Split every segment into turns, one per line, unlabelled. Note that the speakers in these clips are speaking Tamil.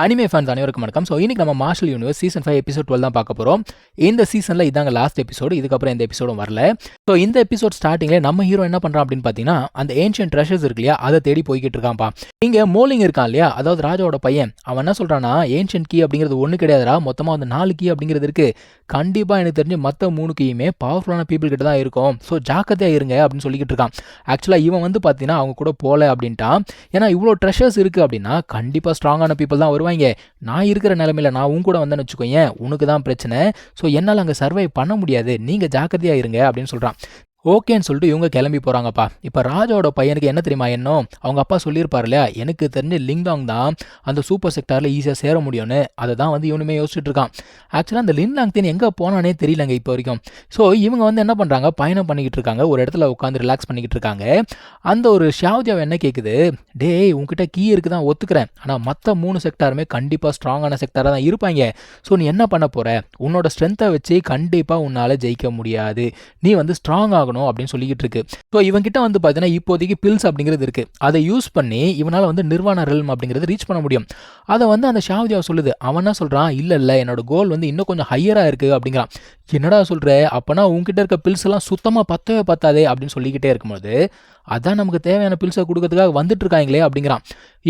அனிமே ஃபேன்ஸ் அனைவருக்கும் வணக்கம். ஸோ இன்னைக்கு நம்ம மார்ஷல் யூனிவர்ஸ் சீசன் 5 எபிசோட் 12 தான் பார்க்க போகிறோம். இந்த சீசனில் இதாங்க லாஸ்ட் எபிசோடு. இதுக்கப்புறம் எந்த எபிசோடும் வரல. ஸோ இந்த எபிசோட் ஸ்டார்டிங்கில் நம்ம ஹீரோ என்ன பண்ணுறான் அப்படின்னு பார்த்தீங்கன்னா, அந்த ஏன்ஷியன்ட் ட்ரெஷர்ஸ் இருக்கு இல்லையா, அதை தேடி போய்கிட்டு இருக்கான்ப்பா. இங்கே மோலிங் இருக்கான் இல்லையா, அதாவது ராஜாவோட பையன். அவன் என்ன சொல்கிறான்னா, ஏன்ஷியன்ட் கீ அப்படிங்கிறது ஒன்று கிடையாதுரா, மொத்தமாக அந்த 4 கீ அப்படிங்கிறது இருக்குது. கண்டிப்பாக எனக்கு தெரிஞ்சு மற்ற 3 கீயுமே பவர்ஃபுல்லான பீப்புள் கிட்ட தான் இருக்கும். ஸோ ஜாக்கிரதையாக இருங்க அப்படின்னு சொல்லிக்கிட்டு இருக்கான். ஆக்சுவலாக இவன் வந்து பார்த்தீங்கன்னா அவங்க கூட போகல அப்படின்ட்டான். ஏன்னா இவ்வளோ ட்ரெஷர்ஸ் இருக்குது அப்படின்னா கண்டிப்பாக ஸ்ட்ராங்கான பீப்புள் தான் வருவாங்க. நான் இருக்கிற நிலைமையில நான் உன் கூட வந்தேன்னு வச்சுக்கோங்க, உனக்கு தான் பிரச்சனை. ஸோ என்னால் அங்கே சர்வை பண்ண முடியாது, நீங்கள் ஜாக்கிரதையாக இருங்க அப்படின்னு சொல்கிறான். ஓகேன்னு சொல்லிட்டு இவங்க கிளம்பி போகிறாங்கப்பா. இப்போ ராஜாவோட பையனுக்கு என்ன தெரியுமா எண்ணம், அவங்க அப்பா சொல்லியிருப்பார் இல்லையா, எனக்கு தெரிஞ்சு லிங்டாங் தான் அந்த சூப்பர் செக்டாரில் ஈஸியாக சேர முடியும்னு. அதை தான் வந்து இவனுமே யோசிச்சுட்டு இருக்கான். ஆக்சுவலாக அந்த லின்லாங் தேன் எங்கே போனானே தெரியலங்க இப்போ வரைக்கும். ஸோ இவங்க வந்து என்ன பண்ணுறாங்க, பயணம் பண்ணிக்கிட்டு இருக்காங்க, ஒரு இடத்துல உட்காந்து ரிலாக்ஸ் பண்ணிக்கிட்டு இருக்காங்க. அந்த ஒரு ஷாவ்ஜாவை என்ன கேட்குது, டேய் உங்ககிட்ட கீ இருக்குது தான் ஒத்துக்கிறேன், ஆனால் மற்ற 3 செக்டாருமே கண்டிப்பாக ஸ்ட்ராங்கான செக்டாராக தான் இருப்பாங்க. ஸோ நீ என்ன பண்ண போகிற, உன்னோட ஸ்ட்ரென்த்தை வச்சு கண்டிப்பாக உன்னால் ஜெயிக்க முடியாது, நீ வந்து ஸ்ட்ராங் ஆகணும் அப்படின்னு சொல்லிக்கிட்டு இருக்கு. ஸோ இவங்கிட்ட வந்து பார்த்தீங்கன்னா இப்போதைக்கு பில்ஸ் அப்படிங்கிறது இருக்கு, அதை யூஸ் பண்ணி இவனால் வந்து நிர்வாண ரெல்ம் அப்படிங்கிறது ரீச் பண்ண முடியும். அதை வந்து அந்த ஷாவ்ஜா சொல்லுது. அவன் என்ன சொல்கிறான், இல்லை என்னோட கோல் வந்து இன்னும் கொஞ்சம் ஹையராக இருக்குது அப்படிங்கிறான். என்னடா சொல்கிற, அப்போனா உங்ககிட்ட இருக்க பில்ஸ் எல்லாம் சுத்தமாக பத்தவே பத்தாதே அப்படின்னு சொல்லிக்கிட்டே இருக்கும்போது, அதான் நமக்கு தேவையான பில்ஸை கொடுக்கறதுக்காக வந்துட்டு இருக்காங்களே அப்படிங்கிறான்.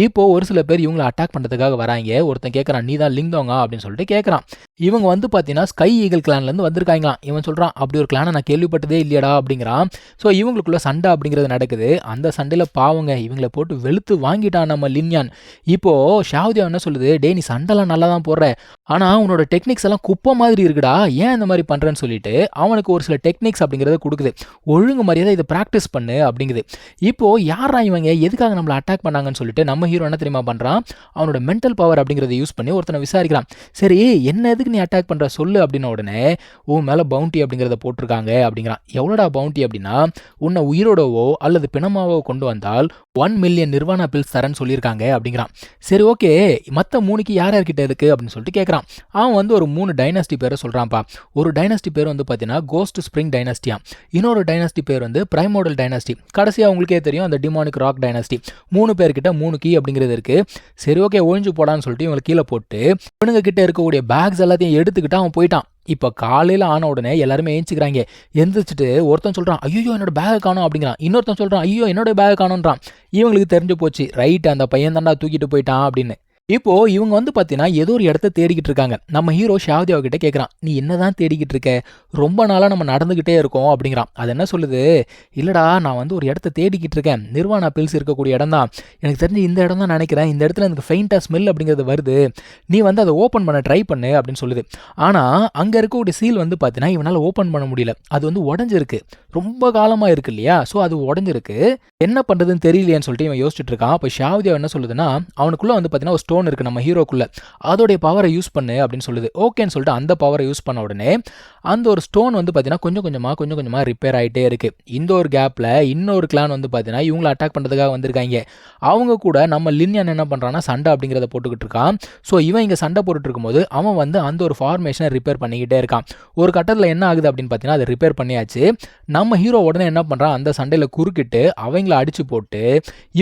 இப்போது ஒரு சில பேர் இவங்களை அட்டாக் பண்ணுறதுக்காக வராங்க. ஒருத்தன் கேட்குறான், நீ தான் லிங்தோங்க அப்படின்னு சொல்லிட்டு கேட்குறான். இவங்க வந்து பார்த்தீங்கன்னா ஸ்கை ஈகிள் கிளான்லேருந்து வந்திருக்காங்களாம். இவன் சொல்கிறான், அப்படி ஒரு கிளானை நான் கேள்விப்பட்டதே இல்லையடா அப்படிங்கிறான். ஸோ இவங்களுக்குள்ள சண்டை அப்படிங்கிறது நடக்குது. அந்த சண்டையில் பாவங்க இவங்களை போட்டு வெளுத்து வாங்கிட்டான் நம்ம லின்யான். இப்போது ஷாவ்ஜா என்ன சொல்லுது, டே நீ சண்டைலாம் நல்லா தான் போடுற, ஆனால் உன்னோட டெக்னிக்ஸ் எல்லாம் குப்பை மாதிரி இருக்குடா, ஏன் இந்த மாதிரி பண்ணுறேன்னு சொல்லிட்டு அவனுக்கு ஒரு சில டெக்னிக்ஸ் அப்படிங்கிறத கொடுக்குது. ஒழுங்கு மரியாதை இதை ப்ராக்டிஸ் பண்ணு அப்படிங்குது. இப்போது யாரா இவங்க எதுக்காக நம்மளை அட்டாக் பண்ணாங்கன்னு சொல்லிட்டு நம்ம ஹீரோ என்ன தெரியுமா பண்ணுறான், அவனோட மென்டல் பவர் அப்படிங்கிறத யூஸ் பண்ணி ஒருத்தனை விசாரிக்கிறான். சரி என்ன எதுக்கு நீ அட்டாக் பண்ணுற சொல்லு அப்படின்ன உடனே, உன் மேலே பவுண்டி அப்படிங்கிறத போட்டிருக்காங்க அப்படிங்கிறான். எவ்வளோடா பவுண்டி அப்படின்னா, உன்னை உயிரோடவோ அல்லது பிணமாவோ கொண்டு வந்தால் 1 மில்லியன் நிர்வாணா பில்ஸ் தரேன்னு சொல்லியிருக்காங்க அப்படிங்கிறான். சரி ஓகே, மற்ற 3க்கு யார்கிட்ட இருக்குது அப்படின்னு சொல்லிட்டு கேட்குறான். அவன் வந்து ஒரு 3 டைனாஸ்டி பேரை சொல்கிறான்ப்பா. ஒரு டைனாஸ்டி பேர் வந்து பார்த்தீங்கன்னா கோஸ்ட் ஸ்ப்ரிங் டைனாஸ்டியா, இன்னொரு டைனாஸ்டி பேர் வந்து பிரைமோடல் டைனாஸ்டி, கடைசியாக உங்களுக்கே தெரியும் அந்த டிமானிக் ராக் டைனாஸ்டி. 3 பேர்கிட்ட 3 கீ அப்படிங்கிறது இருக்குது. சரி ஓகே ஒழிஞ்சு போடான்னு சொல்லிட்டு இவங்களை கீழே போட்டு இவனுங்க கிட்ட இருக்கக்கூடிய பேக்ஸ் எல்லாத்தையும் எடுத்துக்கிட்டு அவன் போயிட்டான். இப்போ காலையில் ஆன உடனே எல்லாருமே ஏஞ்சிக்கிறாங்க. எந்திரிச்சிட்டு ஒருத்தன் சொல்கிறான், ஐயோ என்னோட பேகை காணும் அப்படிங்கிறான். இன்னொருத்தன் சொல்கிறான், ஐயோ என்னோட பேகை காணுன்றான். இவங்களுக்கு தெரிஞ்சு போச்சு, ரைட் அந்த பையன் தாண்டா தூக்கிட்டு போயிட்டான் அப்படின்னு. இப்போது இவங்க வந்து பார்த்தீங்கன்னா ஏதோ ஒரு இடத்த தேடிக்கிட்டு இருக்காங்க. நம்ம ஹீரோ ஷாவ்ஜாவா கிட்ட கேட்குறான், நீ என்ன தான் தேடிக்கிட்டு இருக்க, ரொம்ப நாளாக நம்ம நடந்துக்கிட்டே இருக்கோம் அப்படிங்கிறான். அது என்ன சொல்லுது, இல்லைடா நான் வந்து ஒரு இடத்த தேடிக்கிட்டு இருக்கேன், நிர்வாணா பில்ஸ் இருக்கக்கூடிய இடம் தான், எனக்கு தெரிஞ்சு இந்த இடம் தான் நினைக்கிறேன், இந்த இடத்துல எனக்கு ஃபெயிண்டாக ஸ்மெல் அப்படிங்கிறது வருது, நீ வந்து அதை ஓப்பன் பண்ண ட்ரை பண்ணு அப்படின்னு சொல்லுது. ஆனால் அங்கே இருக்கக்கூடிய சீல் வந்து பார்த்தீங்கன்னா இவனால் ஓப்பன் பண்ண முடியல, அது வந்து உடஞ்சிருக்கு, ரொம்ப காலமாக இருக்கு இல்லையா, ஸோ அது உடஞ்சிருக்கு, என்ன பண்ணுறதுன்னு தெரியலையேன்னு சொல்லிட்டு இவன் யோசிச்சுட்டு இருக்கான். அப்போ ஷாவ்ஜா என்ன சொல்லுதுன்னா, அவனுக்குள்ளே வந்து பார்த்தீங்கன்னா ஒரு ஸ்டோன் இருக்குது நம்ம ஹீரோக்குள்ள, அதோடைய பவரை யூஸ் பண்ணு அப்படின்னு சொல்லுது. ஓகேன்னு சொல்லிட்டு அந்த பவரை யூஸ் பண்ண உடனே அந்த ஒரு ஸ்டோன் வந்து பார்த்தீங்கன்னா கொஞ்சம் கொஞ்சமாக ரிப்பேர் ஆகிட்டே இருக்கு. இந்த ஒரு கேப்பில் இன்னொரு கிளான் வந்து பார்த்தீங்கன்னா இவங்களை அட்டாக் பண்ணுறதுக்காக வந்திருக்காங்க. அவங்க கூட நம்ம லின்யான் என்ன பண்ணுறான்னா சண்டை அப்படிங்கிறத போட்டுக்கிட்டு இருக்கான். ஸோ இவன் இங்கே சண்டை போட்டுட்டு இருக்கும்போது அவன் வந்து அந்த ஒரு ஃபார்மேஷனை ரிப்பேர் பண்ணிக்கிட்டே இருக்கான். ஒரு கட்டத்தில் என்ன ஆகுது அப்படின்னு பார்த்தீங்கன்னா அதை ரிப்பேர் பண்ணியாச்சு. நம்ம ஹீரோ உடனே என்ன பண்ணுறான், அந்த சண்டையில் குறுக்கிட்டு அவங்கள அடிச்சு போட்டு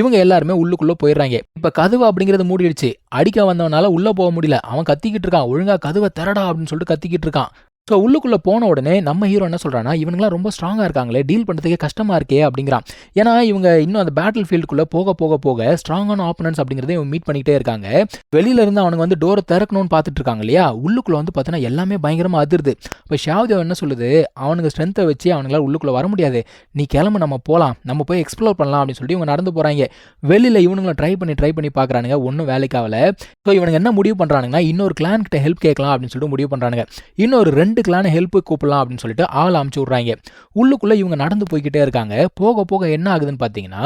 இவங்க எல்லாருமே உள்ளுக்குள்ளே போயிடுறாங்க. இப்போ கதவு அப்படிங்கிறது மூடிடுச்சு, அடிக்க வந்தவனால உள்ளே போக முடியல, அவன் கத்திக்கிட்டு இருக்கான், ஒழுங்கா கதவை திறடா அப்படின்னு சொல்லிட்டு கத்திக்கிட்டு இருக்கான். ஸோ உள்ளுக்குள்ளே போன உடனே நம்ம ஹீரோ என்ன சொல்கிறான்னா, இவங்களாம் ரொம்ப ஸ்ட்ராங்காக இருக்காங்களே, டீல் பண்ணுறதுக்கே கஷ்டமாக இருக்கே அப்படிங்கிறான். ஏன்னா இவங்க இன்னும் அந்த பேட்டில் ஃபீல்டுக்குள்ளே போக ஸ்ட்ராங்கான ஆப்பனன்ஸ் அப்படிங்கிறத இவங்க மீட் பண்ணிக்கிட்டே இருக்காங்க. வெளியிலேருந்து அவனுங்க வந்து டோரை திறக்கணும்னு பார்த்துட்டு இருக்காங்க இல்லையா, உள்ளுக்குள்ளே வந்து பார்த்தீங்கன்னா எல்லாமே பயங்கரமாக அதிருது. இப்போ ஷாவ்ஜா என்ன சொல்லுது, அவனுங்க ஸ்ட்ரென்த்தை வச்சு அவங்களால உள்ளுக்குள்ளே வர முடியாது, நீ கிளம்பு நம்ம போகலாம், நம்ம போய் எக்ஸ்ப்ளோர் பண்ணலாம் அப்படின்னு சொல்லிட்டு இவங்க நடந்து போகிறாங்க. வெளியில் இவனுங்களை ட்ரை பண்ணி பார்க்குறானுங்க, ஒன்றும் வேலைக்காகல. ஸோ இவனுங்க என்ன முடிவு பண்ணுறானுங்கன்னா, இன்னொரு கிளான் கிட்ட ஹெல்ப் கேட்கலாம் அப்படின்னு சொல்லிட்டு முடிவு பண்ணுறானுங்க. இன்னொரு 2 கிளான ஹெல்ப்பு கூப்பிடலாம் அப்படின்னு சொல்லிட்டு ஆள் அமுச்சு விட்றாங்க. உள்ளுக்குள்ளே இவங்க நடந்து போய்கிட்டே இருக்காங்க. போக என்ன ஆகுதுன்னு பார்த்தீங்கன்னா,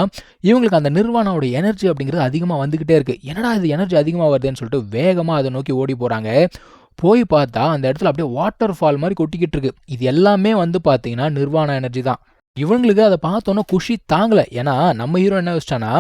இவங்களுக்கு அந்த நிர்வாணோட எனர்ஜி அப்படிங்கிறது அதிகமாக வந்துக்கிட்டே இருக்குது. என்னடா இது எனர்ஜி அதிகமாக வருதுன்னு சொல்லிட்டு வேகமாக அதை நோக்கி ஓடி போகிறாங்க. போய் பார்த்தா அந்த இடத்துல அப்படியே வாட்டர் ஃபால் மாதிரி கொட்டிக்கிட்டு இருக்கு. இது எல்லாமே வந்து பார்த்தீங்கன்னா நிர்வாண எனர்ஜி தான். இவங்களுக்கு அதை பார்த்தோன்னா குஷி தாங்கல. ஏன்னா நம்ம ஹீரோ என்ன யோசிச்சானா,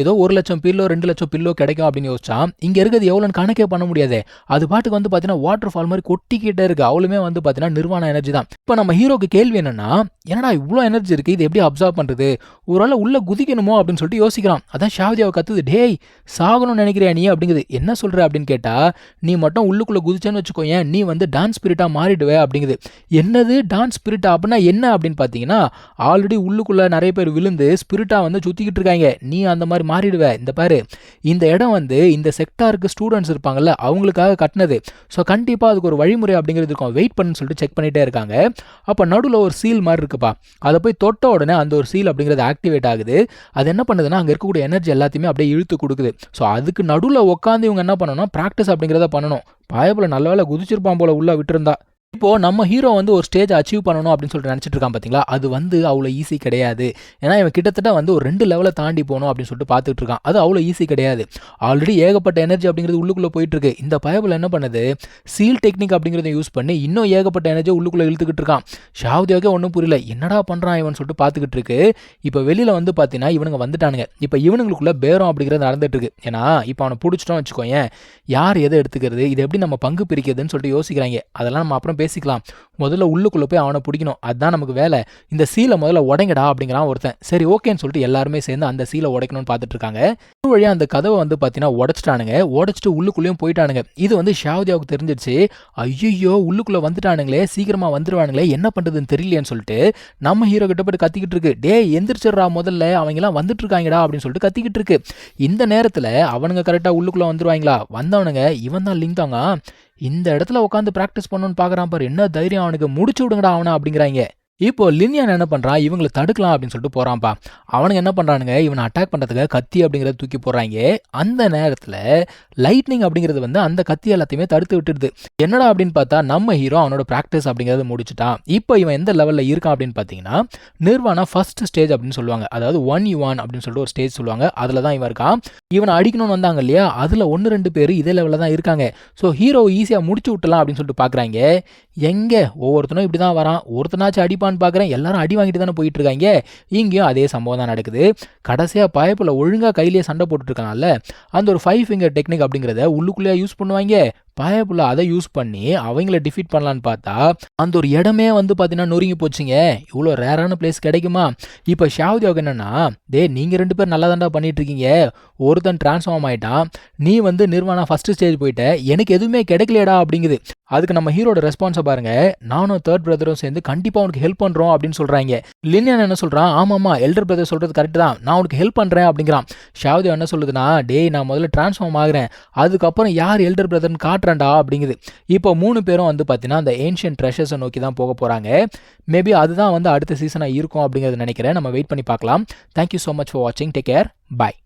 ஏதோ 1,00,000 பில்லோ 2,00,000 பில்லோ கிடைக்கும் அப்படின்னு யோசிச்சா, இங்க இருக்கிறது எவ்வளோன்னு கணக்கே பண்ண முடியாது. அது பாட்டுக்கு வந்து பார்த்தீங்கன்னா வாட்டர் ஃபால் மாதிரி கொட்டிக்கிட்டே இருக்கு. அவளுமே வந்து பார்த்தீங்கன்னா நிர்வாண எனர்ஜி தான். இப்போ நம்ம ஹீரோக்கு கேள்வி என்னன்னா, என்னடா இவ்வளோ எனர்ஜி இருக்கு, இது எப்படி அப்சர்வ் பண்றது, ஒருவேளை உள்ள குதிக்கணுமோ அப்படின்னு சொல்லிட்டு யோசிக்கிறான். அதான் ஷாவதியாவை கத்துது, டேய் சாகணும்னு நினைக்கிறியா நீ அப்படிங்குது. என்ன சொல்ற அப்படின்னு கேட்டா, நீ மட்டும் உள்ளுக்குள்ள குதிச்சேன்னு வச்சுக்கோயேன், நீ வந்து டான்ஸ் ஸ்பிரிட்டா மாறிடுவே அப்படிங்குது. என்னது டான்ஸ் ஸ்பிரிட்டா அப்படின்னா என்ன அப்படின்னு பார்த்தீங்கன்னா, ஆல்ரெடி உள்ளுக்குள்ள நிறைய பேர் விழுந்து ஸ்பிரிட்டா வந்து சுத்திக்கிட்டு இருக்காங்க, நீ அந்த மாதிரி மாறிடுவே. இந்த பாரு, இந்த இடம் வந்து இந்த செக்டாருக்கு ஸ்டூடெண்ட்ஸ் இருப்பாங்கல்ல அவங்களுக்காக கட்டினது. ஸோ கண்டிப்பாக அதுக்கு ஒரு வழிமுறை அப்படிங்கிறது இருக்கும், வெயிட் பண்ணுன்னு சொல்லிட்டு செக் பண்ணிட்டே இருக்காங்க. அப்போ நடுவில் ஒரு சீல் மாதிரி இருக்குப்பா, அதை போய் தொட்ட உடனே அந்த ஒரு சீல் அப்படிங்கிறது ஆக்டிவேட் ஆகுது. அது என்ன பண்ணுதுன்னா, அங்கே இருக்கக்கூடிய எனர்ஜி எல்லாத்தையுமே அப்படியே இழுத்து கொடுக்குது. ஸோ அதுக்கு நடுவில் உட்காந்து இவங்க என்ன பண்ணணும்னா ப்ராக்டிஸ் அப்படிங்கிறத பண்ணணும். பாயபுல நல்ல வேலை குதிச்சிருப்பான் போல உள்ள விட்டுருந்தா. இப்போ நம்ம ஹீரோ வந்து ஒரு ஸ்டேஜ் அச்சீவ் பண்ணணும் அப்படின்னு சொல்லிட்டு நினச்சிட்டு இருக்கான் பார்த்தீங்களா, அது வந்து அவ்வளோ ஈஸி கிடையாது. ஏன்னா இவன் கிட்டத்தட்ட வந்து ஒரு 2 லெவலை தாண்டி போகணும் அப்படின்னு சொல்லிட்டு பார்த்துட்டு இருக்கான். அது அவ்வளோ ஈஸி கிடையாது. ஆல்ரெடி ஏகப்பட்ட எனர்ஜி அப்படிங்கிறது உள்ளுக்குள்ளே போயிட்டு இருக்கு. இந்த பயபுல என்ன பண்ணுது, சீல் டெக்னிக் அப்படிங்கிறத யூஸ் பண்ணி இன்னும் ஏகப்பட்ட எனர்ஜி உள்ளுக்குள்ளே இழுத்துக்கிட்டு இருக்கான். ஷாவதியாவுக்கே ஒன்றும் புரியல, என்னடா பண்ணுறான் இவன் சொல்லிட்டு பார்த்துக்கிட்டு இருக்கு. இப்போ வெளியில் வந்து பார்த்தீங்கன்னா இவனுங்க வந்துட்டானுங்க. இப்போ இவனுங்களுக்குள்ள பேரம் அப்படிங்கிறது நடந்துட்டு இருக்கு. ஏன்னா இப்போ அவனை பிடிச்சிட்டோம் வச்சுக்கோயேன், யார் எதை எடுத்துக்கிறது, இது எப்படி நம்ம பங்கு பிரிக்கிறதுன்னு சொல்லிட்டு யோசிக்கிறாங்க. அதெல்லாம் நம்ம அப்புறம் பேசிக்கலாம். முதல்ல உள்ளுக்குள்ள போய் அவனை பிடிக்கணும், அதுதான் நமக்கு வேலை. இந்த சீலை முதல்ல உடைங்கடா அப்படிங்கிறான் ஒருத்தன். சரி ஓகேன்னு சொல்லிட்டு எல்லாருமே சேர்ந்து அந்த சீலை உடைக்கணும்னு பார்த்துட்டு இருக்காங்க. ஒரு வழியா அந்த கதவை வந்து பார்த்தீங்கன்னா உடைச்சிட்டானுங்க. உடைச்சிட்டு உள்ளுக்குள்ளேயும் போயிட்டானுங்க. இது வந்து ஷாவதியாவுக்கு தெரிஞ்சிருச்சு. ஐயோ உள்ளுக்குள்ள வந்துட்டானுங்களே, சீக்கிரமா வந்துருவானுங்களே, என்ன பண்றதுன்னு தெரியலையேன்னு சொல்லிட்டு நம்ம ஹீரோ கிட்ட போய் கத்திக்கிட்டு இருக்கு. டேய் எந்திரிச்சிடுறா முதல்ல, அவங்க எல்லாம் வந்துட்டு இருக்காங்கடா அப்படின்னு சொல்லிட்டு கத்திக்கிட்டு இருக்கு. இந்த நேரத்தில் அவனுங்க கரெக்டாக உள்ளுக்குள்ள வந்துருவாங்களா, வந்தவனுங்க இவன் தான் லிங்க் தாங்க, இந்த இடத்துல உட்காந்து பிராக்டிஸ் பண்ணணும்னு பார்க்குறான் பாரு, என்ன தைரியம் அவனுக்கு, முடிச்சு விடுங்கடா அவனை அப்படிங்கிறாங்க. இப்போ லின்யான் என்ன பண்ணுறான், இவங்களை தடுக்கலாம் அப்படின்னு சொல்லிட்டு போகிறான்ப்பா. அவனுங்க என்ன பண்ணுறானுங்க, இவனை அட்டாக் பண்ணுறதுக்கு கத்தி அப்படிங்கிறத தூக்கி போடுறாங்க. அந்த நேரத்தில் லைட்னிங் அப்படிங்கிறது வந்து அந்த கத்தி எல்லாத்தையுமே தடுத்து விட்டுடுது. என்னடா அப்படின்னு பார்த்தா நம்ம ஹீரோ அவனோட ப்ராக்டிஸ் அப்படிங்கிறத முடிச்சுட்டான். இப்போ இவன் எந்த லெவலில் இருக்கான் அப்படின்னு பார்த்தீங்கன்னா, நிர்வாணா ஃபர்ஸ்ட் ஸ்டேஜ் அப்படின்னு சொல்லுவாங்க, அதாவது 1U1 அப்படின்னு சொல்லிட்டு ஒரு ஸ்டேஜ் சொல்லுவாங்க, அதில் தான் இவன் இருக்கான். இவனை அடிக்கணும்னு வந்தாங்க இல்லையா, அதில் 1-2 பேர் இதே லெவலில் தான் இருக்காங்க. ஸோ ஹீரோ ஈஸியாக முடிச்சு விட்டலாம் அப்படின்னு சொல்லிட்டு பார்க்குறாங்க. எங்கே ஒவ்வொருத்தனும் இப்படி தான் வரான், ஒருத்தனாச்சும் அடிப்பான்னு பார்க்குறேன், எல்லாரும் அடி வாங்கிட்டு தானே போயிட்டு இருக்காங்க. இங்கேயும் அதே சம்பவம் தான் நடக்குது. கடைசியாக பயப்புல ஒழுங்காக கையிலேயே சண்டை போட்டுட்டு இருக்காங்கல்ல, அந்த ஒரு 5 ஃபிங்கர் டெக்னிக் அப்படிங்கிறத உள்ளுக்குள்ளேயே யூஸ் பண்ணுவாங்க. பயப்புல அதை யூஸ் பண்ணி அவங்கள டிஃபீட் பண்ணலான்னு பார்த்தா அந்த ஒரு இடமே வந்து பார்த்தீங்கன்னா நொறுங்கி போச்சுங்க. இவ்வளோ ரேரான பிளேஸ் கிடைக்குமா? இப்போ ஷாவதியாவுக்கு என்னன்னா, நீங்கள் 2 பேர் நல்லா தாண்டா பண்ணிட்டு இருக்கீங்க, ஒருத்தன் டிரான்ஸ்ஃபார்ம் ஆகிட்டான், நீ வந்து நிர்வாணா ஃபர்ஸ்ட் ஸ்டேஜ் போயிட்ட, எனக்கு எதுவுமே கிடைக்கலையடா அப்படிங்குது. அதுக்கு நம்ம ஹீரோட ரெஸ்பான்ஸை பாருங்க, நானும் தேர்ட் பிரதரும் சேர்ந்து கண்டிப்பாக உனக்கு ஹெல்ப் பண்ணுறோம் அப்படின்னு சொல்கிறாங்க. லின்யான் என்ன சொல்கிறான், ஆமாம்மா எல்டர் பிரதர் சொல்கிறது கரெக்ட் தான், நான் உனக்கு ஹெல்ப் பண்ணுறேன் அப்படிங்கிறான். ஷாவதியா என்ன சொல்லுதுன்னா, டேய் நான் முதல்ல டிரான்ஸ்ஃபார்ம் ஆகிறேன், அதுக்கப்புறம் யார் எல்டர் பிரதர்னு காட்டுறேன்டா அப்படிங்குது. இப்போ 3 பேரும் வந்து பார்த்தீங்கன்னா அந்த ஏன்ஷியன்ட் ட்ரெஷர்ஸை நோக்கி தான் போக போகிறாங்க. மேபி அதுதான் வந்து அடுத்த சீசனாக இருக்கும் அப்படிங்கிறது நினைக்கிறேன். நம்ம வெயிட் பண்ணி பார்க்கலாம். தேங்க்யூ ஸோ மச் ஃபார் வாட்சிங். Take care. பாய்.